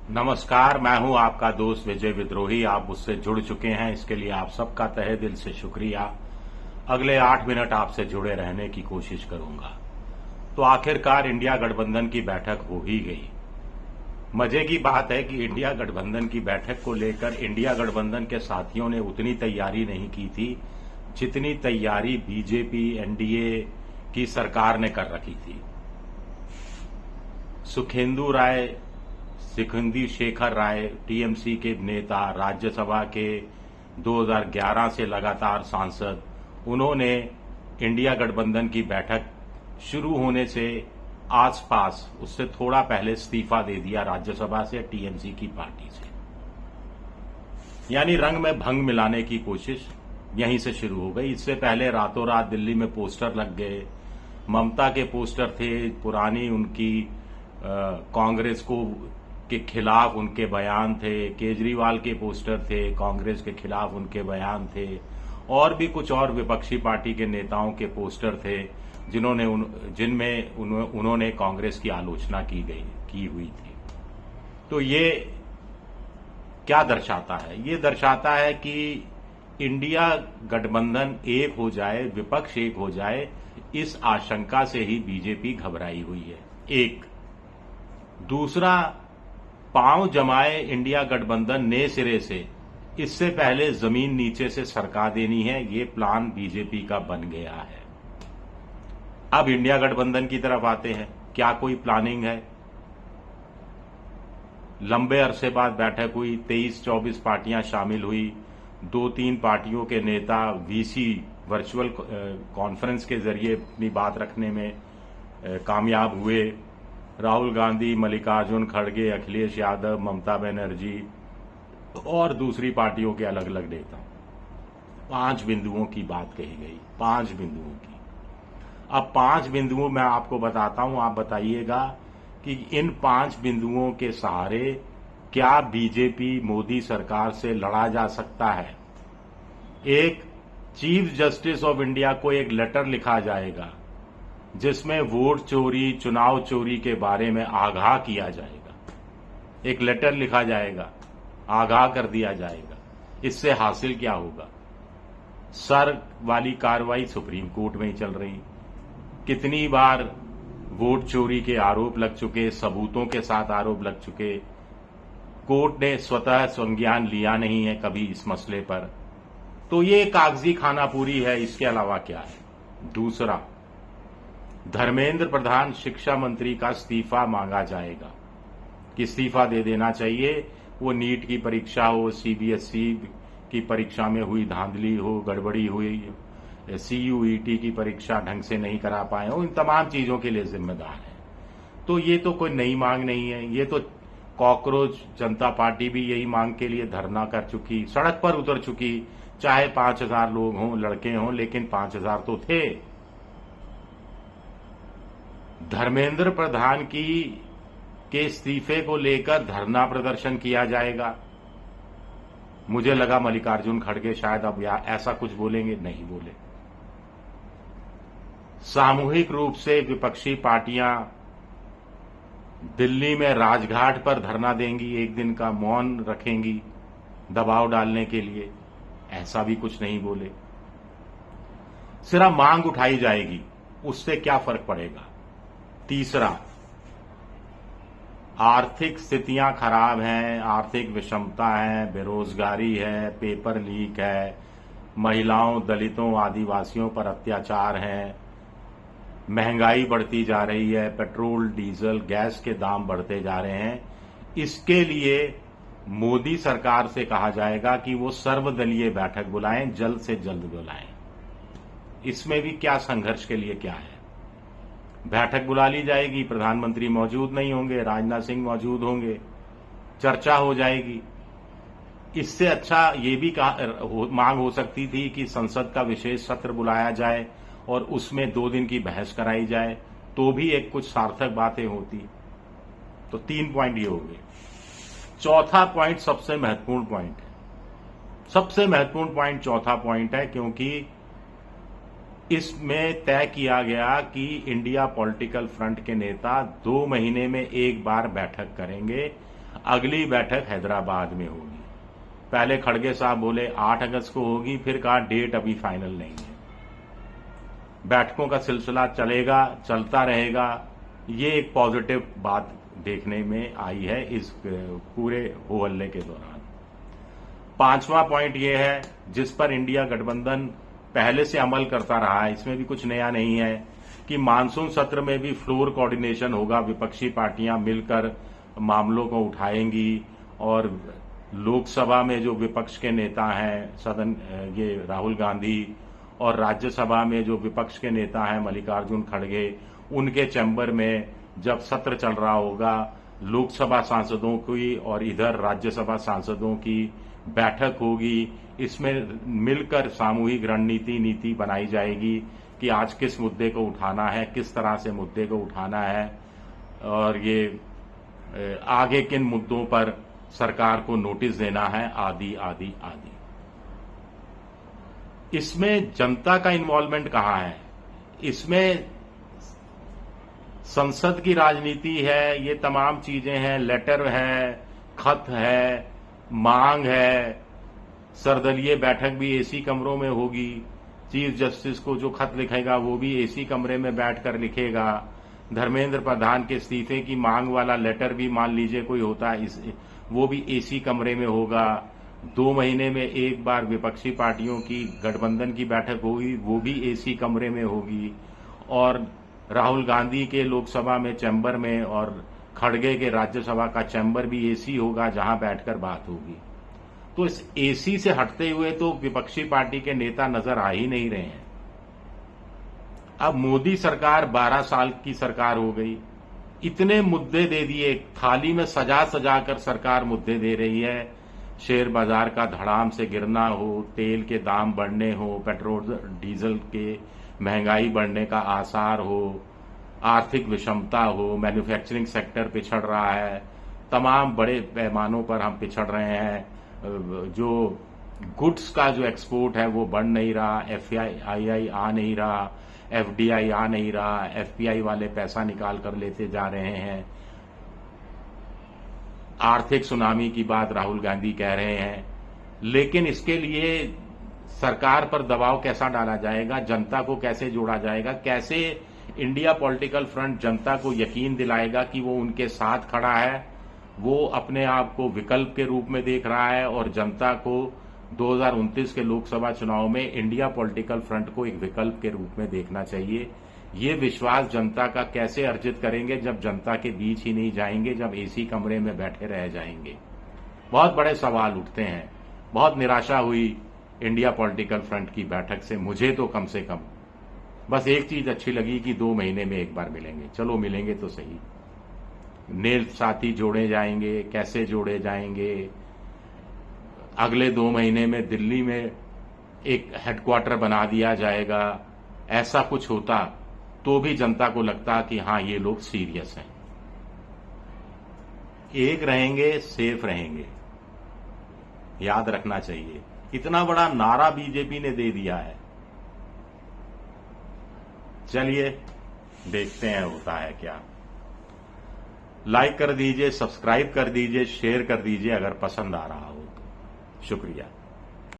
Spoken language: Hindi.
नमस्कार, मैं हूं आपका दोस्त विजय विद्रोही। आप मुझसे जुड़ चुके हैं, इसके लिए आप सबका तहे दिल से शुक्रिया। अगले 8 मिनट आपसे जुड़े रहने की कोशिश करूंगा। तो आखिरकार इंडिया गठबंधन की बैठक हो ही गई। मजे की बात है कि इंडिया गठबंधन की बैठक को लेकर इंडिया गठबंधन के साथियों ने उतनी तैयारी नहीं की थी जितनी तैयारी बीजेपी एनडीए की सरकार ने कर रखी थी। सुखेंदु शेखर राय टीएमसी के नेता, राज्यसभा के 2011 से लगातार सांसद, उन्होंने इंडिया गठबंधन की बैठक शुरू होने से आसपास उससे थोड़ा पहले इस्तीफा दे दिया राज्यसभा से, टीएमसी की पार्टी से। यानी रंग में भंग मिलाने की कोशिश यहीं से शुरू हो गई। इससे पहले रातों रात दिल्ली में पोस्टर लग गए। ममता के पोस्टर थे, पुरानी उनकी कांग्रेस को के खिलाफ उनके बयान थे। केजरीवाल के पोस्टर थे, कांग्रेस के खिलाफ उनके बयान थे। और भी कुछ और विपक्षी पार्टी के नेताओं के पोस्टर थे जिनमें उन्होंने कांग्रेस की आलोचना की हुई थी। तो ये क्या दर्शाता है? ये दर्शाता है कि इंडिया गठबंधन एक हो जाए, विपक्ष एक हो जाए, इस आशंका से ही बीजेपी घबराई हुई है। एक दूसरा, पांव जमाए इंडिया गठबंधन नए सिरे से, इससे पहले जमीन नीचे से सरका देनी है, ये प्लान बीजेपी का बन गया है। अब इंडिया गठबंधन की तरफ आते हैं। क्या कोई प्लानिंग है? लंबे अरसे बाद बैठक हुई, 23-24 पार्टियां शामिल हुई। 2-3 पार्टियों के नेता वीसी वर्चुअल कॉन्फ्रेंस के जरिए अपनी बात रखने में कामयाब हुए। राहुल गांधी, मल्लिकार्जुन खड़गे, अखिलेश यादव, ममता बनर्जी और दूसरी पार्टियों के अलग अलग नेता। 5 बिंदुओं की बात कही गई, 5 बिंदुओं की। अब 5 बिंदुओं मैं आपको बताता हूं, आप बताइएगा कि इन 5 बिंदुओं के सहारे क्या बीजेपी मोदी सरकार से लड़ा जा सकता है। एक, चीफ जस्टिस ऑफ इंडिया को एक लेटर लिखा जाएगा जिसमें वोट चोरी, चुनाव चोरी के बारे में आगाह किया जाएगा। एक लेटर लिखा जाएगा, आगाह कर दिया जाएगा। इससे हासिल क्या होगा? सर वाली कार्रवाई सुप्रीम कोर्ट में ही चल रही। कितनी बार वोट चोरी के आरोप लग चुके, सबूतों के साथ आरोप लग चुके। कोर्ट ने स्वतः संज्ञान लिया नहीं है कभी इस मसले पर। तो ये कागजी खानापूरी है, इसके अलावा क्या है? दूसरा, धर्मेंद्र प्रधान शिक्षा मंत्री का इस्तीफा मांगा जाएगा कि इस्तीफा दे देना चाहिए। वो नीट की परीक्षा हो, सीबीएसई की परीक्षा में हुई धांधली हो, गड़बड़ी हुई, सीयूईटी की परीक्षा ढंग से नहीं करा पाए हो, इन तमाम चीजों के लिए जिम्मेदार है। तो ये तो कोई नई मांग नहीं है। ये तो कॉकरोच जनता पार्टी भी यही मांग के लिए धरना कर चुकी, सड़क पर उतर चुकी। चाहे 5000 लोग हों, लड़के हों, लेकिन 5000 तो थे। धर्मेंद्र प्रधान के इस्तीफे को लेकर धरना प्रदर्शन किया जाएगा। मुझे लगा मल्लिकार्जुन खड़गे शायद अब ऐसा कुछ बोलेंगे, नहीं बोले। सामूहिक रूप से विपक्षी पार्टियां दिल्ली में राजघाट पर धरना देंगी, एक दिन का मौन रखेंगी दबाव डालने के लिए, ऐसा भी कुछ नहीं बोले। सिर्फ मांग उठाई जाएगी, उससे क्या फर्क पड़ेगा। तीसरा, आर्थिक स्थितियां खराब हैं, आर्थिक विषमता है, बेरोजगारी है, पेपर लीक है, महिलाओं, दलितों, आदिवासियों पर अत्याचार है, महंगाई बढ़ती जा रही है, पेट्रोल, डीजल, गैस के दाम बढ़ते जा रहे हैं। इसके लिए मोदी सरकार से कहा जाएगा कि वो सर्वदलीय बैठक बुलाएं, जल्द से जल्द बुलाएं। इसमें भी क्या संघर्ष के लिए क्या है? बैठक बुला ली जाएगी, प्रधानमंत्री मौजूद नहीं होंगे, राजनाथ सिंह मौजूद होंगे, चर्चा हो जाएगी। इससे अच्छा ये भी मांग हो सकती थी कि संसद का विशेष सत्र बुलाया जाए और उसमें 2 दिन की बहस कराई जाए, तो भी एक कुछ सार्थक बातें होती। तो 3 पॉइंट ये हो गए। चौथा पॉइंट सबसे महत्वपूर्ण पॉइंट है। सबसे महत्वपूर्ण पॉइंट चौथा पॉइंट है, क्योंकि इसमें तय किया गया कि इंडिया पॉलिटिकल फ्रंट के नेता 2 महीने में एक बार बैठक करेंगे। अगली बैठक हैदराबाद में होगी। पहले खड़गे साहब बोले 8 अगस्त को होगी, फिर कहा डेट अभी फाइनल नहीं है। बैठकों का सिलसिला चलेगा, चलता रहेगा। ये एक पॉजिटिव बात देखने में आई है इस पूरे हो हल्ले के दौरान। 5वां पॉइंट ये है जिस पर इंडिया गठबंधन पहले से अमल करता रहा है, इसमें भी कुछ नया नहीं है, कि मानसून सत्र में भी फ्लोर कोऑर्डिनेशन होगा। विपक्षी पार्टियां मिलकर मामलों को उठाएंगी और लोकसभा में जो विपक्ष के नेता हैं सदन ये राहुल गांधी, और राज्यसभा में जो विपक्ष के नेता हैं मल्लिकार्जुन खड़गे, उनके चैम्बर में जब सत्र चल रहा होगा लोकसभा सांसदों की और इधर राज्यसभा सांसदों की बैठक होगी। इसमें मिलकर सामूहिक रणनीति नीति बनाई जाएगी कि आज किस मुद्दे को उठाना है, किस तरह से मुद्दे को उठाना है, और ये आगे किन मुद्दों पर सरकार को नोटिस देना है, आदि आदि आदि। इसमें जनता का इन्वॉल्वमेंट कहां है? इसमें संसद की राजनीति है, ये तमाम चीजें हैं, लेटर है, खत है, मांग है। सर्वदलीय बैठक भी एसी कमरों में होगी। चीफ जस्टिस को जो खत लिखेगा वो भी एसी कमरे में बैठकर लिखेगा। धर्मेंद्र प्रधान के इस्तीफे की मांग वाला लेटर भी मान लीजिए कोई होता है, वो भी एसी कमरे में होगा। 2 महीने में एक बार विपक्षी पार्टियों की गठबंधन की बैठक होगी, वो भी एसी कमरे में होगी। और राहुल गांधी के लोकसभा में चैम्बर में और खड़गे के राज्यसभा का चैम्बर भी एसी होगा जहां बैठकर बात होगी। तो इस एसी से हटते हुए तो विपक्षी पार्टी के नेता नजर आ ही नहीं रहे हैं। अब मोदी सरकार 12 साल की सरकार हो गई, इतने मुद्दे दे दिए, थाली में सजा सजा कर सरकार मुद्दे दे रही है। शेयर बाजार का धड़ाम से गिरना हो, तेल के दाम बढ़ने हो, पेट्रोल डीजल के महंगाई बढ़ने का आसार हो, आर्थिक विषमता हो, मैन्युफैक्चरिंग सेक्टर पिछड़ रहा है, तमाम बड़े पैमानों पर हम पिछड़ रहे हैं। जो गुड्स का जो एक्सपोर्ट है वो बढ़ नहीं रहा, एफआईआई आ नहीं रहा, एफडीआई आ नहीं रहा, एफपीआई वाले पैसा निकाल कर लेते जा रहे हैं। आर्थिक सुनामी की बात राहुल गांधी कह रहे हैं, लेकिन इसके लिए सरकार पर दबाव कैसा डाला जाएगा, जनता को कैसे जोड़ा जाएगा, कैसे इंडिया पॉलिटिकल फ्रंट जनता को यकीन दिलाएगा कि वो उनके साथ खड़ा है, वो अपने आप को विकल्प के रूप में देख रहा है और जनता को 2029 के लोकसभा चुनाव में इंडिया पॉलिटिकल फ्रंट को एक विकल्प के रूप में देखना चाहिए। ये विश्वास जनता का कैसे अर्जित करेंगे जब जनता के बीच ही नहीं जाएंगे, जब एसी कमरे में बैठे रह जाएंगे? बहुत बड़े सवाल उठते हैं। बहुत निराशा हुई इंडिया पॉलिटिकल फ्रंट की बैठक से, मुझे तो कम से कम। बस एक चीज अच्छी लगी कि 2 महीने में एक बार मिलेंगे। चलो मिलेंगे तो सही। नेल साथी जोड़े जाएंगे, कैसे जोड़े जाएंगे? अगले 2 महीने में दिल्ली में एक हेडक्वार्टर बना दिया जाएगा। ऐसा कुछ होता तो भी जनता को लगता कि हां ये लोग सीरियस हैं। एक रहेंगे, सेफ रहेंगे, याद रखना चाहिए। इतना बड़ा नारा बीजेपी ने दे दिया है। चलिए देखते हैं होता है क्या। लाइक कर दीजिए, सब्सक्राइब कर दीजिए, शेयर कर दीजिए अगर पसंद आ रहा हो तो। शुक्रिया।